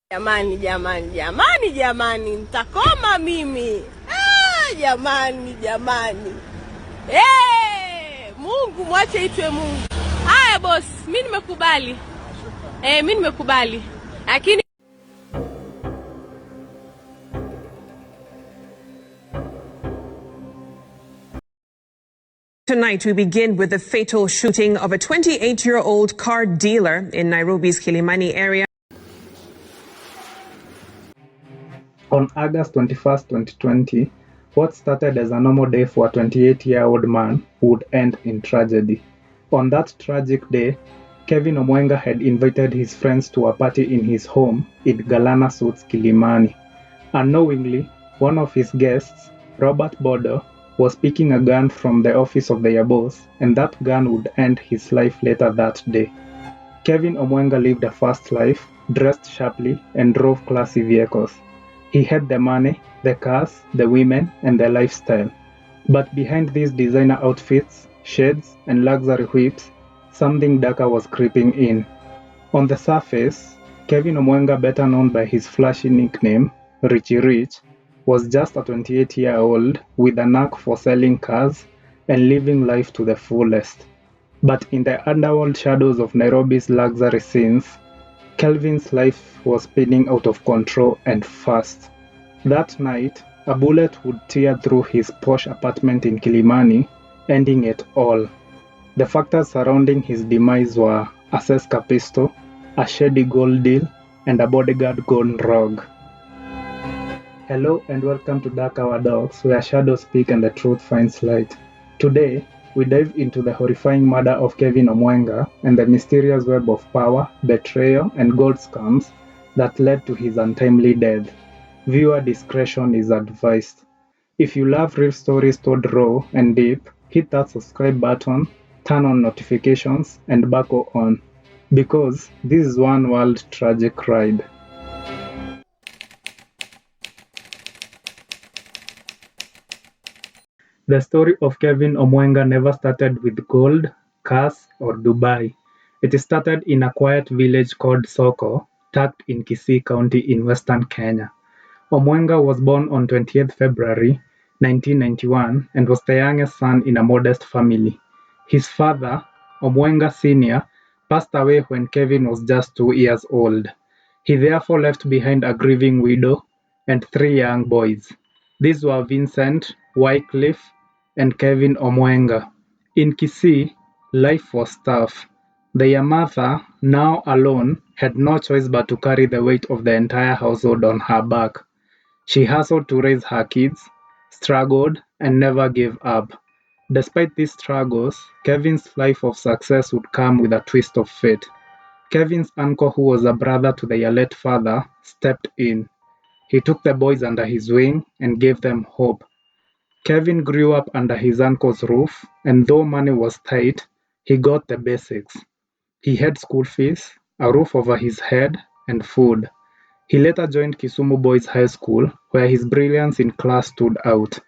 Jamani, jamani, jamani, jamani, nitakoma mimi. Jamani. Mungu mwache itwe Mungu. Haya boss, mimi nimekubali. Mimi nimekubali. Lakini tonight, we begin with the fatal shooting of a 28-year-old car dealer in Nairobi's Kilimani area. On August 21st, 2020, what started as a normal day for a 28-year-old man would end in tragedy. On that tragic day, Kevin Omwenga had invited his friends to a party in his home in Galana Suits, Kilimani. Unknowingly, one of his guests, Robert Bodo, was picking a gun from the office of their boss, and that gun would end his life later that day. Kevin Omwenga lived a fast life, dressed sharply, and drove classy vehicles. He had the money, the cars, the women, and the lifestyle. But behind these designer outfits, shades, and luxury whips, something darker was creeping in. On the surface, Kevin Omwenga, better known by his flashy nickname, Ricchy Rich, was just a 28-year-old with a knack for selling cars and living life to the fullest. But in the underworld shadows of Nairobi's luxury scenes, Kelvin's life was spinning out of control and fast. That night, a bullet would tear through his posh apartment in Kilimani, ending it all. The factors surrounding his demise were a Seska pistol, a shady gold deal, and a bodyguard gone rogue. Hello and welcome to Dark Hour Docs, where shadows speak and the truth finds light. Today, we dive into the horrifying murder of Kevin Omwenga and the mysterious web of power, betrayal, and gold scams that led to his untimely death. Viewer discretion is advised. If you love real stories told raw and deep, hit that subscribe button, turn on notifications, and buckle on, because this is one wild tragic ride. The story of Kevin Omwenga never started with gold, cars, or Dubai. It started in a quiet village called Soko, tucked in Kisii County in western Kenya. Omwenga was born on 20th February 1991 and was the youngest son in a modest family. His father, Omwenga Sr., passed away when Kevin was just 2 years old. He therefore left behind a grieving widow and 3 young boys. These were Vincent, Wycliffe, and Kevin Omwenga. In Kisii, life was tough. Their mother, now alone, had no choice but to carry the weight of the entire household on her back. She hustled to raise her kids, struggled, and never gave up. Despite these struggles, Kevin's life of success would come with a twist of fate. Kevin's uncle, who was a brother to their late father, stepped in. He took the boys under his wing and gave them hope. Kevin grew up under his uncle's roof, and though money was tight, he got the basics. He had school fees, a roof over his head, and food. He later joined Kisumu Boys High School, where his brilliance in class stood out.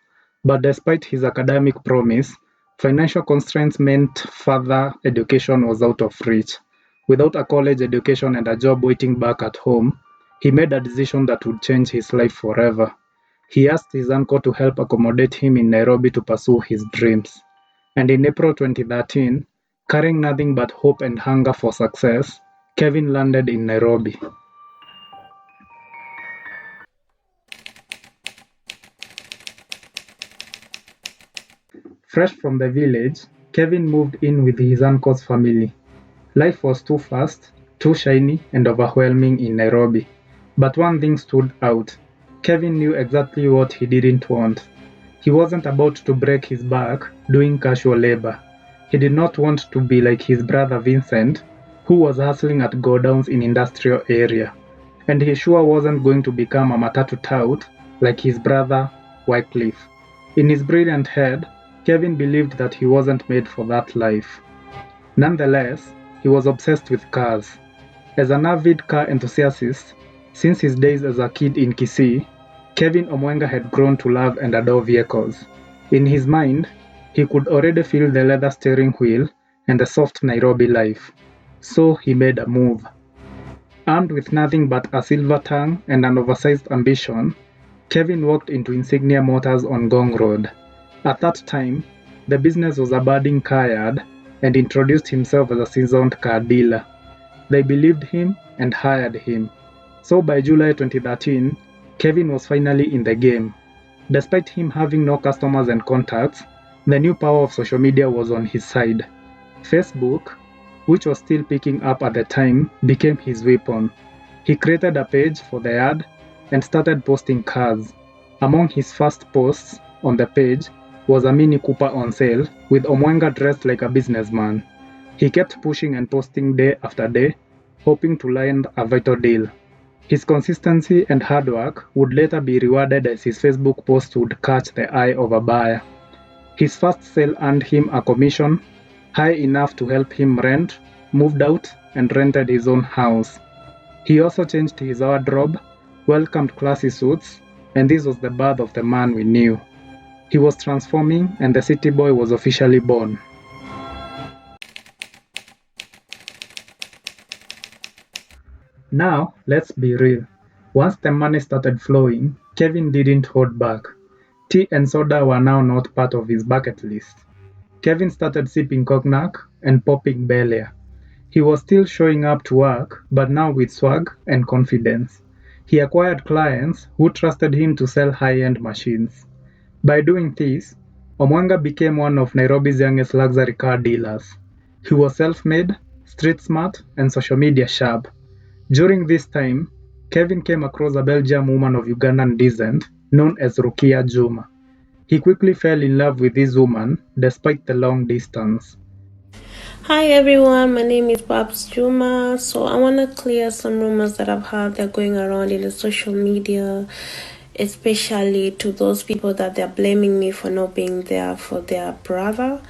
But despite his academic promise, financial constraints meant further education was out of reach. Without a college education and a job waiting back at home, he made a decision that would change his life forever. He asked his uncle to help accommodate him in Nairobi to pursue his dreams. And in April 2013, carrying nothing but hope and hunger for success, Kevin landed in Nairobi. Fresh from the village, Kevin moved in with his uncle's family. Life was too fast, too shiny, and overwhelming in Nairobi. But one thing stood out. Kevin knew exactly what he didn't want. He wasn't about to break his back doing casual labor. He did not want to be like his brother Vincent, who was hustling at godowns in industrial area. And he sure wasn't going to become a matatu tout like his brother Wycliffe. In his brilliant head, Kevin believed that he wasn't made for that life. Nonetheless, he was obsessed with cars. As an avid car enthusiast, since his days as a kid in Kisii, Kevin Omwenga had grown to love and adore vehicles. In his mind, he could already feel the leather steering wheel and the soft Nairobi life. So he made a move. Armed with nothing but a silver tongue and an oversized ambition, Kevin walked into Insignia Motors on Gong Road. At that time, the business was a budding car yard and introduced himself as a seasoned car dealer. They believed him and hired him. So by July 2013, Kevin was finally in the game. Despite him having no customers and contacts, the new power of social media was on his side. Facebook, which was still picking up at the time, became his weapon. He created a page for the ad and started posting cars. Among his first posts on the page was a Mini Cooper on sale with Omwenga dressed like a businessman. He kept pushing and posting day after day, hoping to land a vital deal. His consistency and hard work would later be rewarded as his Facebook posts would catch the eye of a buyer. His first sale earned him a commission high enough to help him rent, moved out, and rented his own house. He also changed his wardrobe, welcomed classy suits, and this was the birth of the man we knew. He was transforming, and the city boy was officially born. Now, let's be real. Once the money started flowing, Kevin didn't hold back. Tea and soda were now not part of his bucket list. Kevin started sipping cognac and popping Bel Air. He was still showing up to work, but now with swag and confidence. He acquired clients who trusted him to sell high-end machines. By doing this, Omwenga became one of Nairobi's youngest luxury car dealers. He was self-made, street smart, and social media sharp. During this time, Kevin came across a Belgian woman of Ugandan descent known as Ricchy Rich. He quickly fell in love with this woman despite the long distance. Hi everyone, my name is Babs Juma. So I want to clear some rumors that I've heard that are going around in the social media, especially to those people that they're blaming me for not being there for their brother.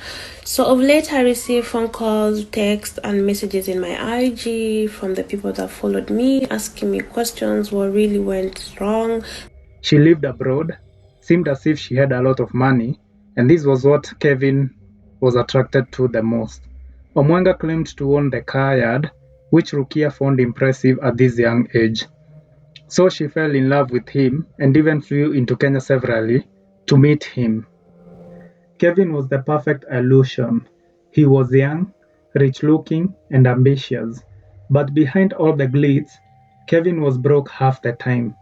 So of late I received phone calls, texts and messages in my IG from the people that followed me, asking me questions, what really went wrong. She lived abroad, seemed as if she had a lot of money, and this was what Kevin was attracted to the most. Omwenga claimed to own the car yard, which Ricchy found impressive at this young age. So she fell in love with him and even flew into Kenya severally to meet him. Kevin was the perfect illusion. He was young, rich-looking, and ambitious. But behind all the glitz, Kevin was broke half the time.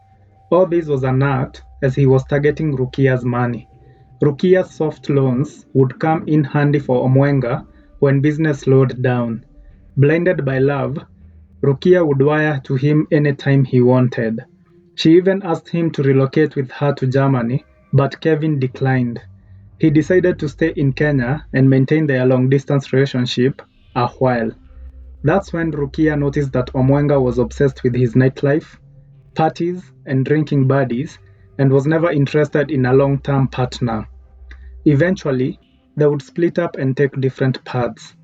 All this was an act as he was targeting Ricchy's money. Ricchy's soft loans would come in handy for Omwenga when business slowed down. Blinded by love, Ricchy would wire to him anytime he wanted. She even asked him to relocate with her to Germany, but Kevin declined. He decided to stay in Kenya and maintain their long-distance relationship a while. That's when Ricchy noticed that Omwenga was obsessed with his nightlife, parties, and drinking buddies, and was never interested in a long-term partner. Eventually, they would split up and take different paths.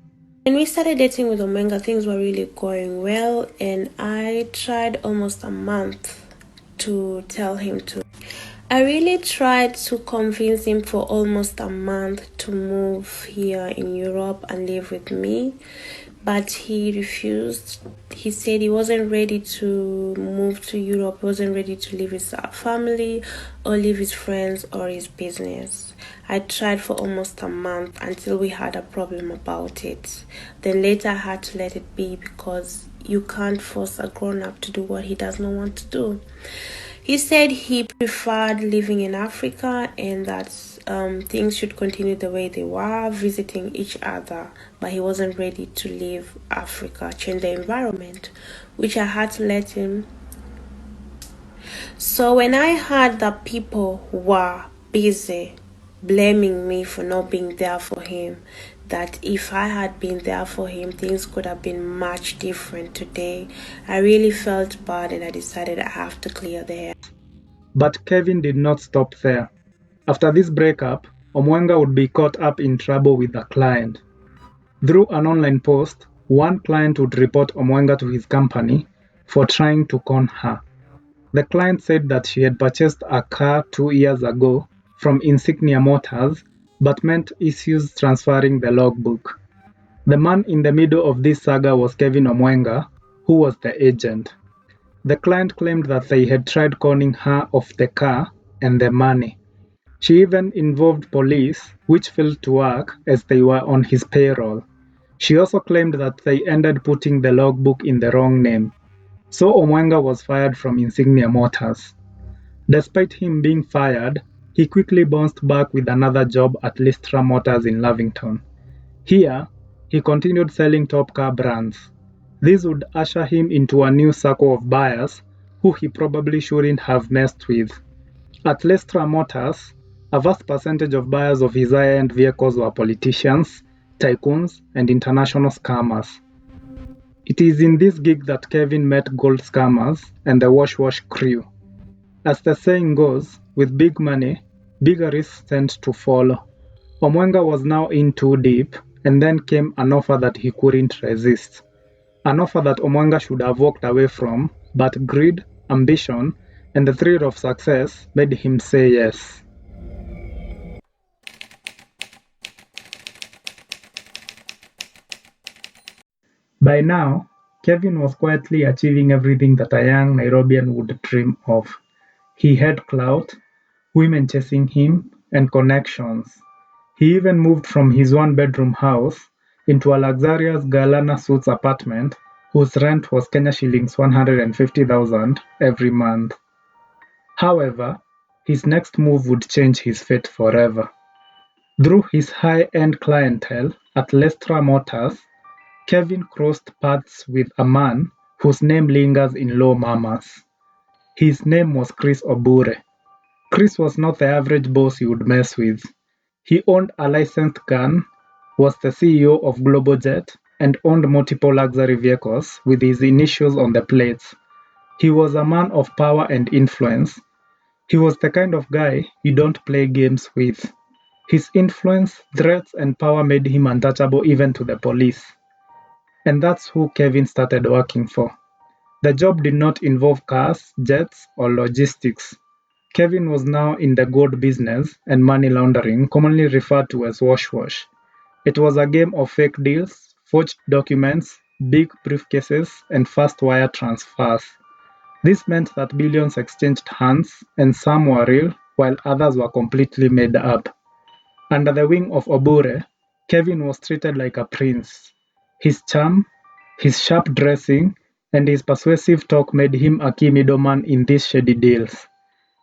When we started dating with Omwenga, things were really going well, and I tried almost a month to tell him to. I really tried to convince him for almost a month to move here in Europe and live with me, but he refused. He said he wasn't ready to move to Europe, he wasn't ready to leave his family or leave his friends or his business. I tried for almost a month until we had a problem about it. Then later I had to let it be because you can't force a grown-up to do what he does not want to do. He said he preferred living in Africa and that things should continue the way they were, visiting each other, but he wasn't ready to leave Africa, change the environment, which I had to let him. So when I heard that people were busy blaming me for not being there for him, that if I had been there for him, things could have been much different today, I really felt bad and I decided I have to clear the air. But Kevin did not stop there. After this breakup, Omwenga would be caught up in trouble with a client. Through an online post, one client would report Omwenga to his company for trying to con her. The client said that she had purchased a car 2 years ago from Insignia Motors, but meant issues transferring the logbook. The man in the middle of this saga was Kevin Omwenga, who was the agent. The client claimed that they had tried conning her of the car and the money. She even involved police, which failed to work as they were on his payroll. She also claimed that they ended putting the logbook in the wrong name. So Omwenga was fired from Insignia Motors. Despite him being fired, he quickly bounced back with another job at Lystra Motors in Lavington. Here, he continued selling top car brands. This would usher him into a new circle of buyers who he probably shouldn't have messed with. At Lystra Motors, a vast percentage of buyers of his high-end vehicles were politicians, tycoons, and international scammers. It is in this gig that Kevin met gold scammers and the wash crew. As the saying goes, with big money, bigger risks tend to follow. Omwenga was now in too deep, and then came an offer that he couldn't resist. An offer that Omwenga should have walked away from, but greed, ambition, and the thrill of success made him say yes. By now, Kevin was quietly achieving everything that a young Nairobian would dream of. He had clout, women chasing him, and connections. He even moved from his one-bedroom house into a luxurious Galana Suites apartment whose rent was Kenya shillings 150,000 every month. However, his next move would change his fate forever. Through his high-end clientele at Lystra Motors, Kevin crossed paths with a man whose name lingers in low murmurs. His name was Chris Obure. Chris was not the average boss you would mess with. He owned a licensed gun, was the CEO of Global Jet, and owned multiple luxury vehicles with his initials on the plates. He was a man of power and influence. He was the kind of guy you don't play games with. His influence, threats, and power made him untouchable even to the police. And that's who Kevin started working for. The job did not involve cars, jets, or logistics. Kevin was now in the gold business and money laundering, commonly referred to as wash. It was a game of fake deals, forged documents, big briefcases, and fast wire transfers. This meant that billions exchanged hands, and some were real, while others were completely made up. Under the wing of Obure, Kevin was treated like a prince. His charm, his sharp dressing, and his persuasive talk made him a key middleman in these shady deals.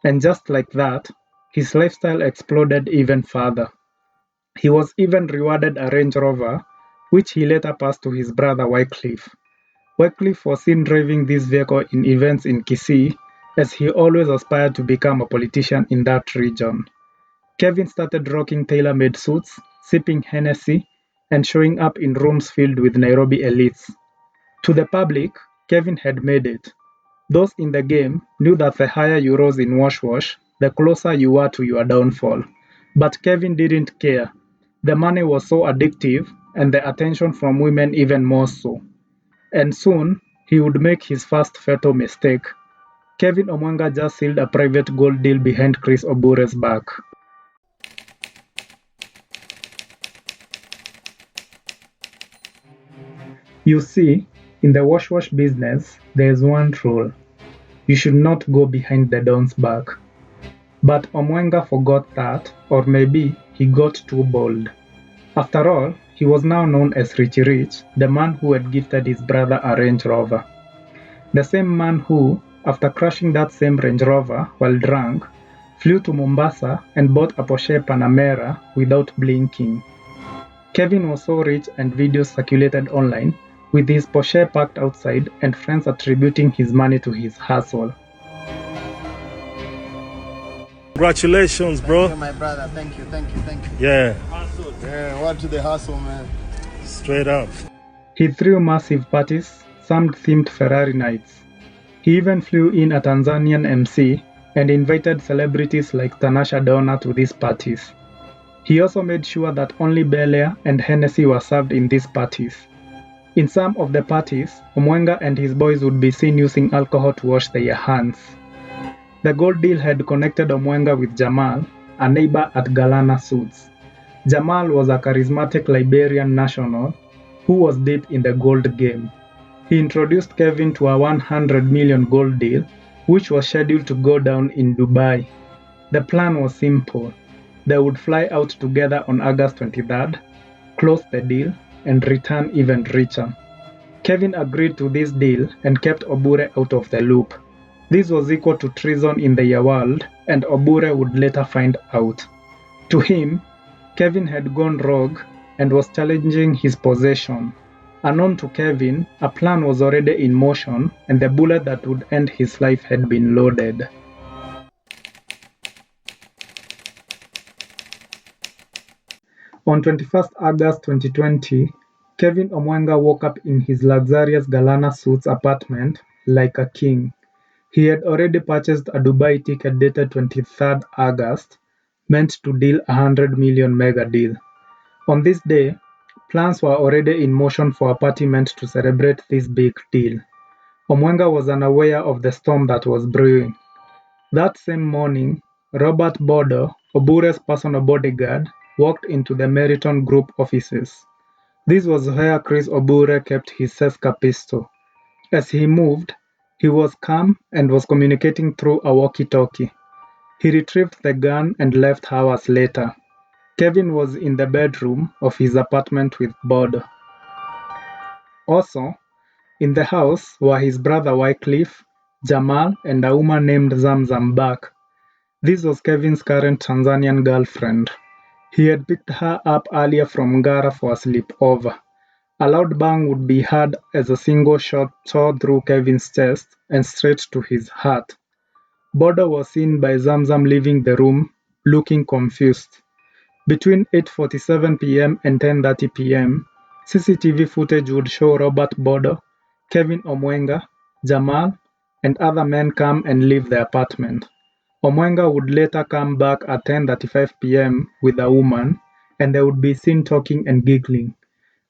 And just like that, his lifestyle exploded even further. He was even rewarded a Range Rover, which he later passed to his brother Wycliffe. Wycliffe was seen driving this vehicle in events in Kisii, as he always aspired to become a politician in that region. Kevin started rocking tailor-made suits, sipping Hennessy, and showing up in rooms filled with Nairobi elites. To the public, Kevin had made it. Those in the game knew that the higher you rose in wash, the closer you were to your downfall. But Kevin didn't care. The money was so addictive, and the attention from women even more so. And soon, he would make his first fatal mistake. Kevin Omwenga just sealed a private gold deal behind Chris Obure's back. You see, in the wash business, there is one rule. You should not go behind the Don's back. But Omwenga forgot that, or maybe he got too bold. After all, he was now known as Ricchy Rich, the man who had gifted his brother a Range Rover. The same man who, after crashing that same Range Rover while drunk, flew to Mombasa and bought a Porsche Panamera without blinking. Kevin was so rich and videos circulated online, with his Porsche parked outside and friends attributing his money to his hustle. Congratulations, bro. Thank you, my brother. Thank you. Yeah. Yeah, what to the hustle, man. Straight up. He threw massive parties, some themed Ferrari nights. He even flew in a Tanzanian MC and invited celebrities like Tanasha Donna to these parties. He also made sure that only Bel Air and Hennessy were served in these parties. In some of the parties, Omwenga and his boys would be seen using alcohol to wash their hands. The gold deal had connected Omwenga with Jamal, a neighbor at Galana Suits. Jamal was a charismatic Liberian national who was deep in the gold game. He introduced Kevin to a 100 million gold deal, which was scheduled to go down in Dubai. The plan was simple. They would fly out together on August 23rd, close the deal, and return even richer. Kevin agreed to this deal and kept Obure out of the loop. This was equal to treason in their world, and Obure would later find out. To him, Kevin had gone rogue and was challenging his possession. Unknown to Kevin, a plan was already in motion, and the bullet that would end his life had been loaded. On 21st August 2020, Kevin Omwenga woke up in his luxurious Galana Suites apartment like a king. He had already purchased a Dubai ticket dated 23rd August, meant to deal a 100 million mega deal. On this day, plans were already in motion for a party meant to celebrate this big deal. Omwenga was unaware of the storm that was brewing. That same morning, Robert Bodo, Obure's personal bodyguard, walked into the Meriton Group offices. This was where Chris Obure kept his Seska pistol. As he moved, he was calm and was communicating through a walkie-talkie. He retrieved the gun and left hours later. Kevin was in the bedroom of his apartment with Bodo. Also, in the house were his brother Wycliffe, Jamal, and a woman named Zamzam Bak. This was Kevin's current Tanzanian girlfriend. He had picked her up earlier from Ngara for a sleepover. A loud bang would be heard as a single shot tore through Kevin's chest and straight to his heart. Bodo was seen by Zamzam leaving the room, looking confused. Between 8:47 p.m. and 10:30 p.m., CCTV footage would show Robert Bodo, Kevin Omwenga, Jamal, and other men come and leave the apartment. Omwenga would later come back at 10:35 p.m. with a woman, and they would be seen talking and giggling.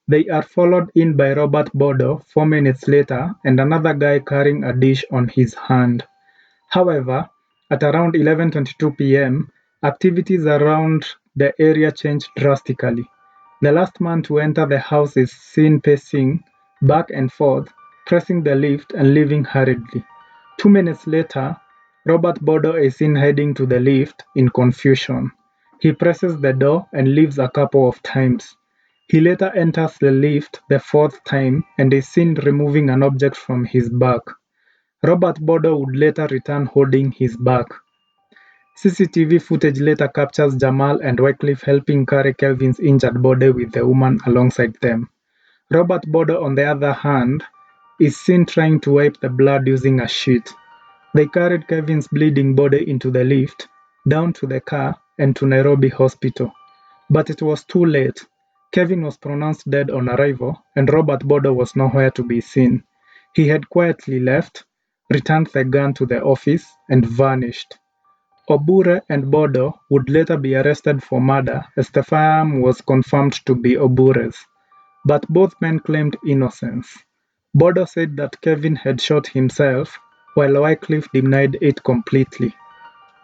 They are followed in by Robert Bodo 4 minutes later and another guy carrying a dish on his hand. However, at around 11:22 p.m., activities around the area changed drastically. The last man to enter the house is seen pacing back and forth, pressing the lift and leaving hurriedly. 2 minutes later, Robert Bodo is seen heading to the lift in confusion. He presses the door and leaves a couple of times. He later enters the lift the fourth time and is seen removing an object from his bag. Robert Bodo would later return holding his bag. CCTV footage later captures Jamal and Wycliffe helping carry Kelvin's injured body with the woman alongside them. Robert Bodo, on the other hand, is seen trying to wipe the blood using a sheet. They carried Kevin's bleeding body into the lift, down to the car, and to Nairobi Hospital. But it was too late. Kevin was pronounced dead on arrival, and Robert Bodo was nowhere to be seen. He had quietly left, returned the gun to the office, and vanished. Obure and Bodo would later be arrested for murder as the firearm was confirmed to be Obure's. But both men claimed innocence. Bodo said that Kevin had shot himself, while Wycliffe denied it completely.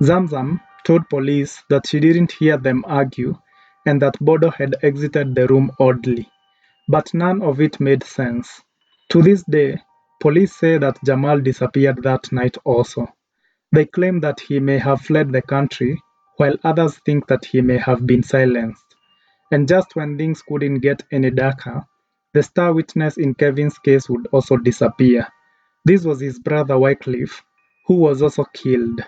Zamzam told police that she didn't hear them argue and that Bodo had exited the room oddly. But none of it made sense. To this day, police say that Jamal disappeared that night also. They claim that he may have fled the country, while others think that he may have been silenced. And just when things couldn't get any darker, the star witness in Kevin's case would also disappear. This was his brother Wycliffe, who was also killed.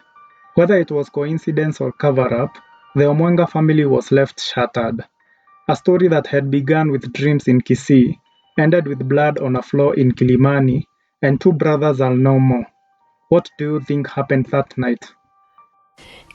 Whether it was coincidence or cover-up, the Omwenga family was left shattered. A story that had begun with dreams in Kisii ended with blood on a floor in Kilimani, and two brothers are no more. What do you think happened that night?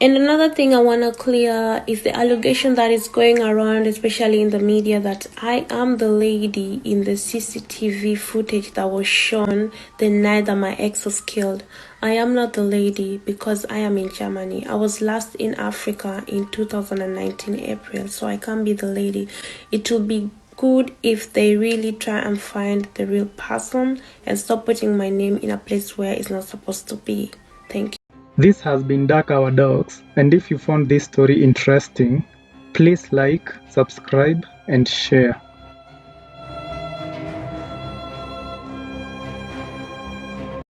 And another thing I want to clear is the allegation that is going around, especially in the media, that I am the lady in the CCTV footage that was shown the night that my ex was killed. I am not the lady because I am in Germany. I was last in Africa in 2019 April, so I can't be the lady. It will be good if they really try and find the real person and stop putting my name in a place where it's not supposed to be. Thank you. This has been Dark Our Dogs, and if you found this story interesting, please like, subscribe, and share.